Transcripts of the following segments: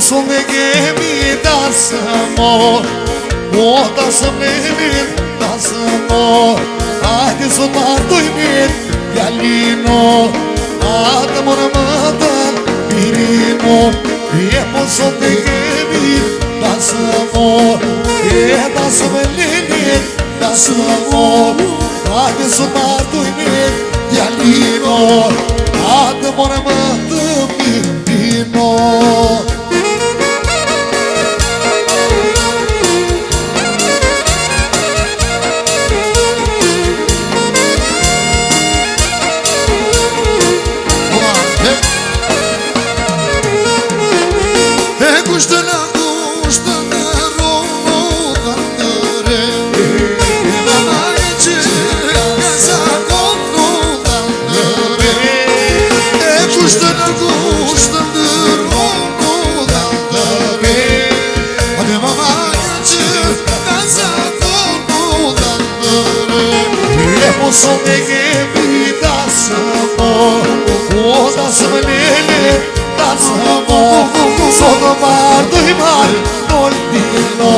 mos me kemi dasë mor, o dasë me kemi dasë mor. Hajde sot martojnë Jalino, atë morë më të mirino. E mos me kemi dasë mor, e dasë me kemi dasë mor. Hajde sot martojnë Jalino, atë morë më të mirino. Kushtë në kushtë në roda ndëre, e mama e që ka zakon roda ndëre. E kushtë në kushtë në roda ndëre, e mama e që ka zakon roda ndëre. E mos me kemi dasë mor, o dasë me lele dasë mor. Sot martoj marë Jalino,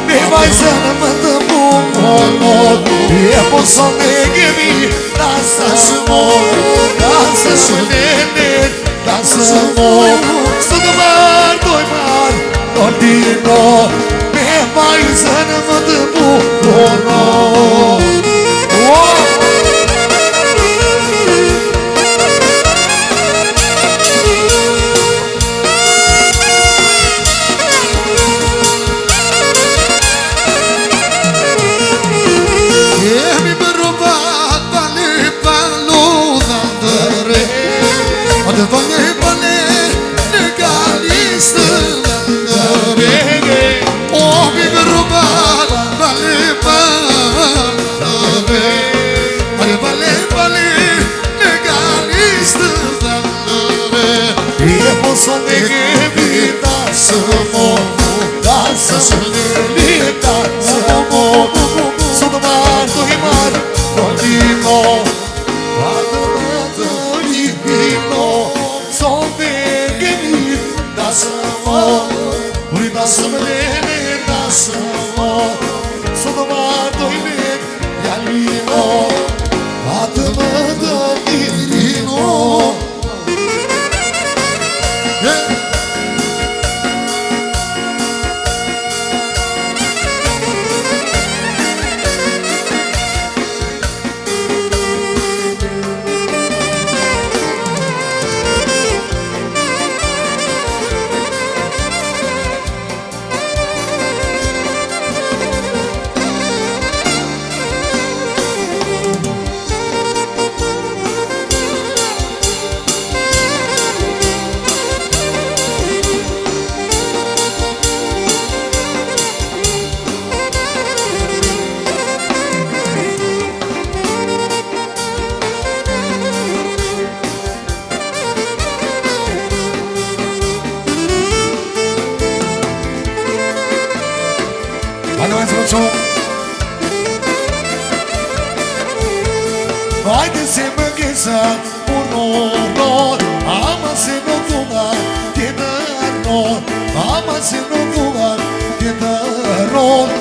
me vajzën më të bumonot. E mos me kemi dasë mor, dasë me lele dasë mor. Sot martoj marë Jalino, me vajzën më të bumonot. Mos me kemi dasë mor, dasë me dasë mor. Sot martoj marë Jalino, atë më të mirino. Sot me kemi dasë mor, uri dasë me lele dasë mor. Sot martoj me Jalino, atë më të mirino. Hajde se më gjesa punonor, ama se në duha tjetëror, ama se në duha tjetëror.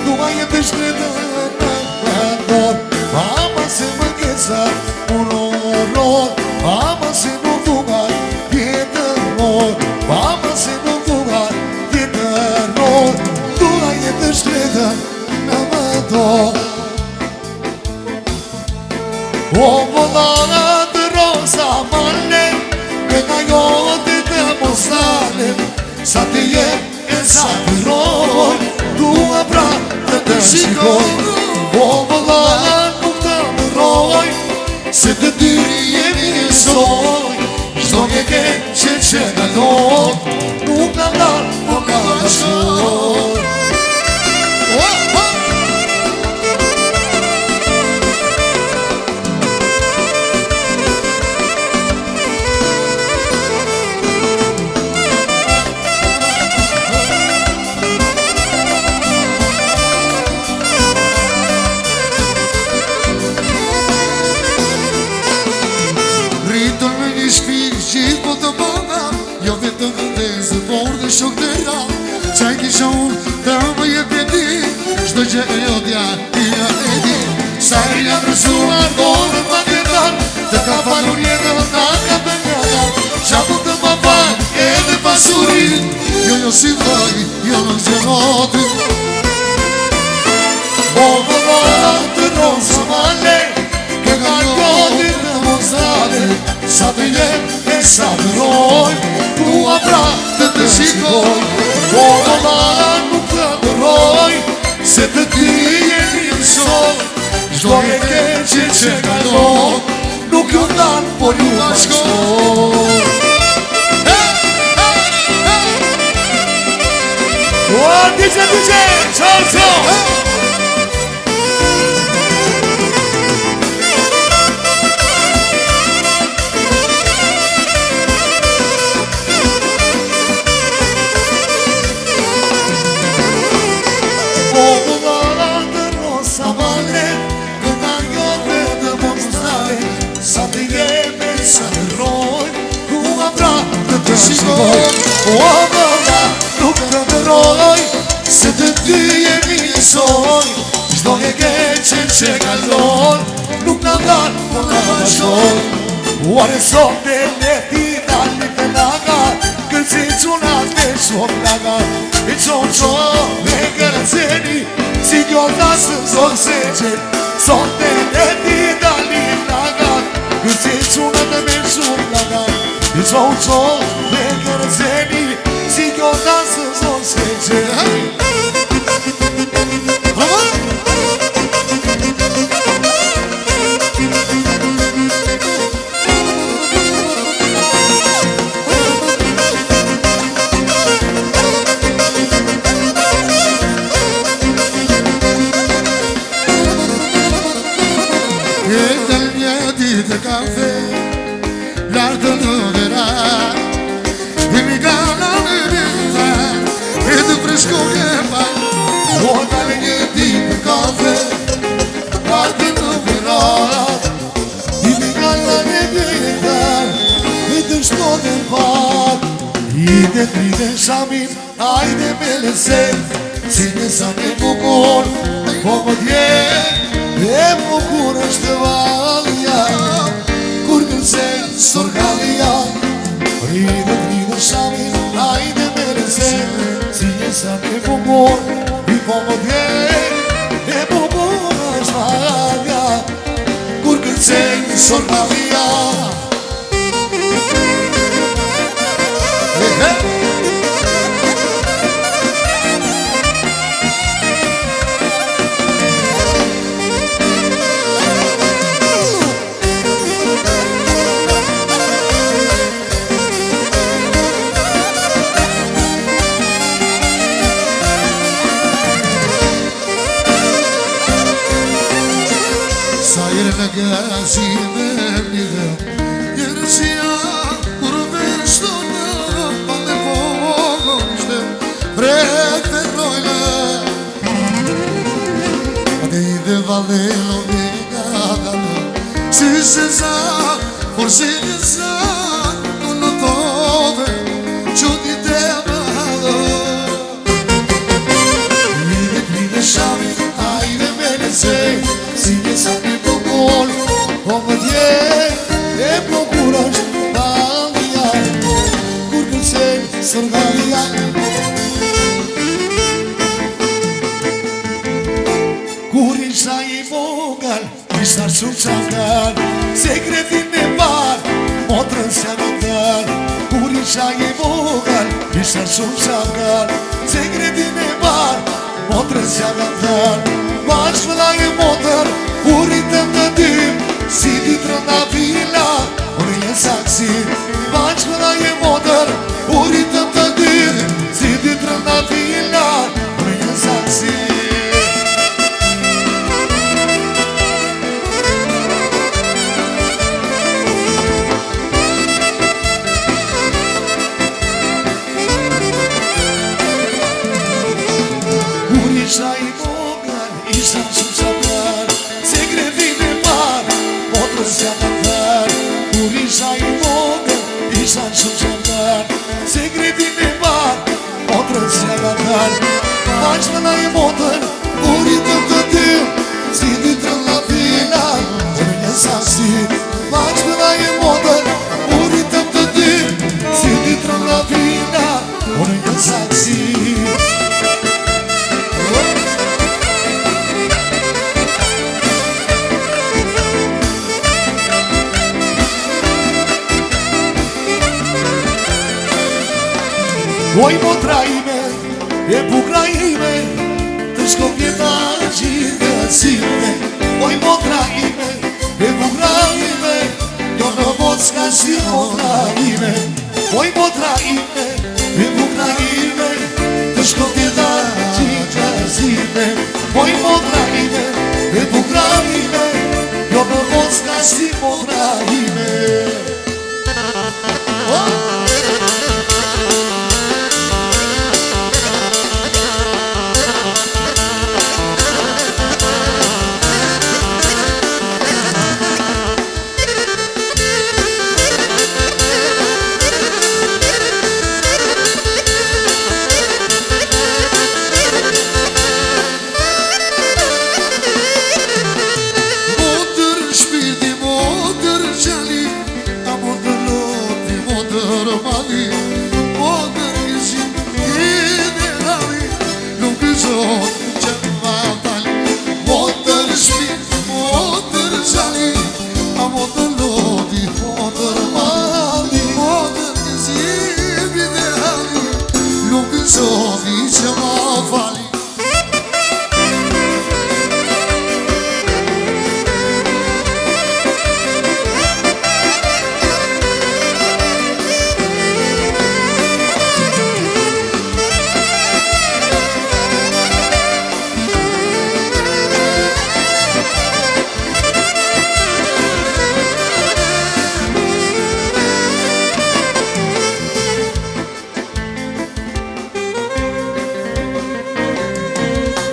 Duha jetë shkretë në vendor, ama se më gjesa punonor, ama se në duha tjetëror, ama se në duha tjetëror. Duha jetë shkretë në vendor. O volana të rosa male, me nga jote të mosale. Sa të jetë e sa të roj, dua pra të të shikoj. O volana nuk të më roj, se të dy jemi njësoj. Shto një ke që në doj, nuk në ndarë, po ka shoj. Rritur me një shpirë që po të bëna, jo vetëm vëndezë po shok të ra Qaj kisha unë të më jetë e ti Shdo që e jodja i e di Sa e jam rësuar dorën ma këtar Të ka falur jetën nga ka përnjata Qa po të ma fal edhe pasurin Jo si dhaj, jo në zgjenotin O vëllora të rosë male Kë ka njotin të mozale Sa të jem e sa të roj Tua pra të shikoj O vëllora nuk të dëroj Se të ty jemi mësoj Shdo e keqe që kalon Nuk ju dan, por ju bashkoj O, DJ, ciao, ciao O mëlla nuk të dëroj Se të ty jemi njësoj Shdo e keqen që kalon Nuk në danë për në bashkoj Uare sot e leti dalli për lagar Kërci qunat me shumë lagar I qonë me kërëceni Si gjorda së zonë se qenë Sot e leti dalli për lagar Kërci qunat me shumë lagar I qonë me kërëceni Si gjorda së zonë se qenë Të kafe, lartë në vera I mi gana në vita E të fresko ke pa O dalë një ditë kafe Lartë në vera I mi gana në vita E të shkote pak I të tride shamin Ajde me lësen Si në sa me bukur Po më tje E bukur është valja Kur kërcen sorgallia Ride shamin Ajde me lësen Si në sa me bukur I po më tje E bukur është valja Kur kërcen sorgallia Në gazime një Jërësia Kur veshto në Pande pogështë Preferojnë Ade I dhe valelo Vegagano Si se za Forse një za Në tove Qoti te amado Ride shami Ajde me lësej Si një sa me Po më tje e bukur është valja Kur kërcen sorgallia Kur isha I vogël Ishta shumë qakar Sekretin e par Motrën s'ja gëtër Kur isha I vogël Ishta shumë qakar Sekretin e par Motrën s'ja gëtër Bashkë vëlla e motër Uritëm të dim Si ditë rënda vila Unë e saksi Bashkë vëlla e motër Uritëm të dim Si ditë rënda vila Unë e saksi Kur isha I vogël Isha shumë qakar Sekretin e par Motrës s'ja gëtër Kur isha I vogël Isha shumë qakar Sekretin e par motrës që ka tarë Maqë në i motër, uritëm të ty Si dy trëllafina, unë një saksi Maqë në i motër, uritëm të ty Si dy trëllafina, unë një saksi Oj motra ime, e bukra ime Të shkop jeta gjithë sime Oj motra ime, e bukra ime Jo në mos ka si motra ime Oj motra ime, e bukra ime Të shkop jeta gjithë sime Oj motra ime, e bukra ime Jo në mos ka si motra ime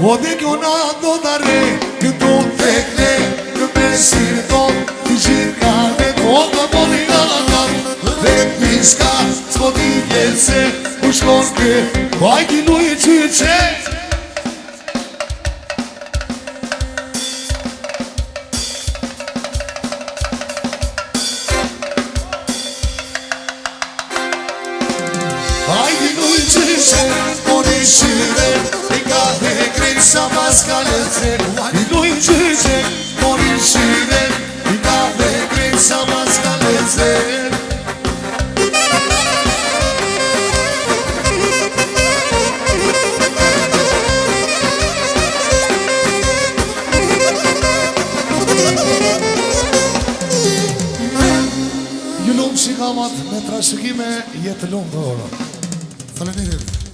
O de kjo na do dare, këto tekne, këpe sirto, i gjithka dhe koga boli nga dhe piska, s'po t'i vjese, u shkon ke, bajki lu i qyqe. Bajki lu i qyqe, mori shire, i ka dhe sa pas ka lëzër I dojnë qyqe, morin shire I ka dhe krejt sa pas ka lëzër Ju lumë shikamat me trashëgime jetë lumë dhe ora Faleminderit.